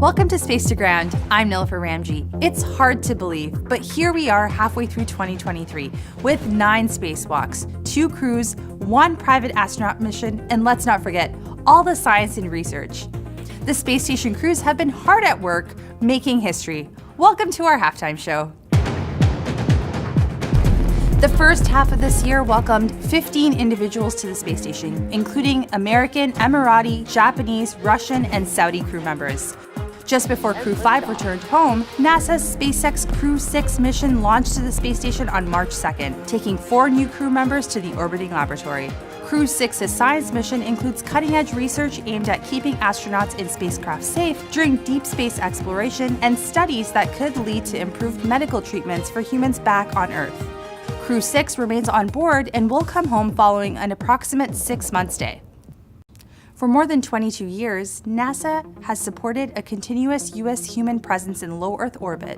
Welcome to Space to Ground. I'm Nilofer Ramji. It's hard to believe, but here we are halfway through 2023 with 9 spacewalks, 2 crews, 1 private astronaut mission, and let's not forget, all the science and research. The space station crews have been hard at work making history. Welcome to our halftime show. The first half of this year welcomed 15 individuals to the space station, including American, Emirati, Japanese, Russian, and Saudi crew members. Just before Crew 5 returned home, NASA's SpaceX Crew 6 mission launched to the space station on March 2nd, taking 4 new crew members to the orbiting laboratory. Crew 6's science mission includes cutting-edge research aimed at keeping astronauts in spacecraft safe during deep space exploration and studies that could lead to improved medical treatments for humans back on Earth. Crew 6 remains on board and will come home following an approximate 6-month stay. For more than 22 years, NASA has supported a continuous U.S. human presence in low Earth orbit.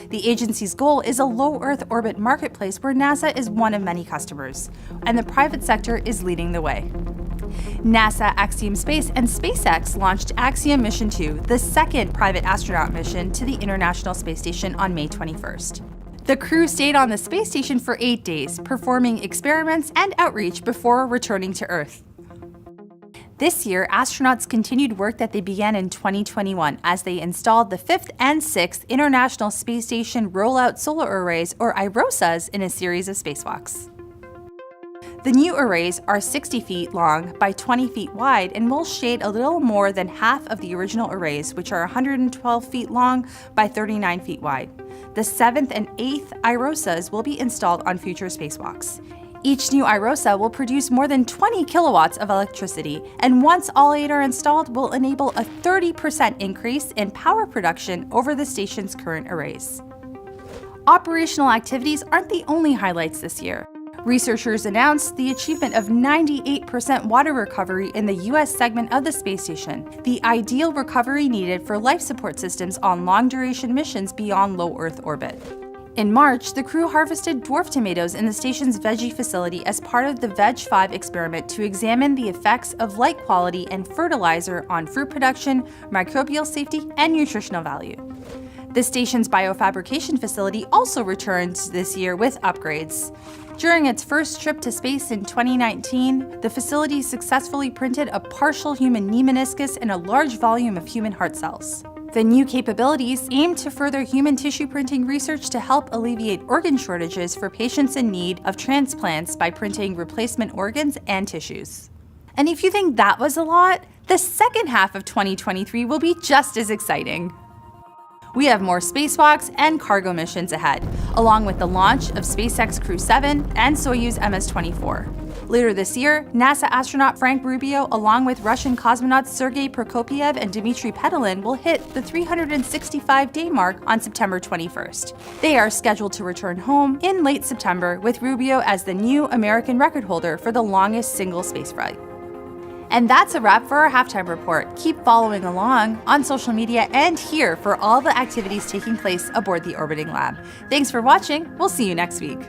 The agency's goal is a low Earth orbit marketplace where NASA is one of many customers, and the private sector is leading the way. NASA, Axiom Space, and SpaceX launched Axiom Mission 2, the second private astronaut mission to the International Space Station on May 21st. The crew stayed on the space station for 8 days, performing experiments and outreach before returning to Earth. This year, astronauts continued work that they began in 2021 as they installed the 5th and 6th International Space Station Rollout Solar Arrays, or IROSAs, in a series of spacewalks. The new arrays are 60 feet long by 20 feet wide and will shade a little more than half of the original arrays, which are 112 feet long by 39 feet wide. The 7th and 8th IROSAs will be installed on future spacewalks. Each new IROSA will produce more than 20 kilowatts of electricity, and once all 8 are installed, will enable a 30% increase in power production over the station's current arrays. Operational activities aren't the only highlights this year. Researchers announced the achievement of 98% water recovery in the U.S. segment of the space station, the ideal recovery needed for life support systems on long-duration missions beyond low Earth orbit. In March, the crew harvested dwarf tomatoes in the station's veggie facility as part of the VEG5 experiment to examine the effects of light quality and fertilizer on fruit production, microbial safety, and nutritional value. The station's biofabrication facility also returned this year with upgrades. During its first trip to space in 2019, the facility successfully printed a partial human knee meniscus and a large volume of human heart cells. The new capabilities aim to further human tissue printing research to help alleviate organ shortages for patients in need of transplants by printing replacement organs and tissues. And if you think that was a lot, the second half of 2023 will be just as exciting. We have more spacewalks and cargo missions ahead, along with the launch of SpaceX Crew 7 and Soyuz MS-24. Later this year, NASA astronaut Frank Rubio, along with Russian cosmonauts Sergei Prokopyev and Dmitry Petelin, will hit the 365-day mark on September 21st. They are scheduled to return home in late September, with Rubio as the new American record holder for the longest single spaceflight. And that's a wrap for our halftime report. Keep following along on social media and here for all the activities taking place aboard the orbiting lab. Thanks for watching. We'll see you next week.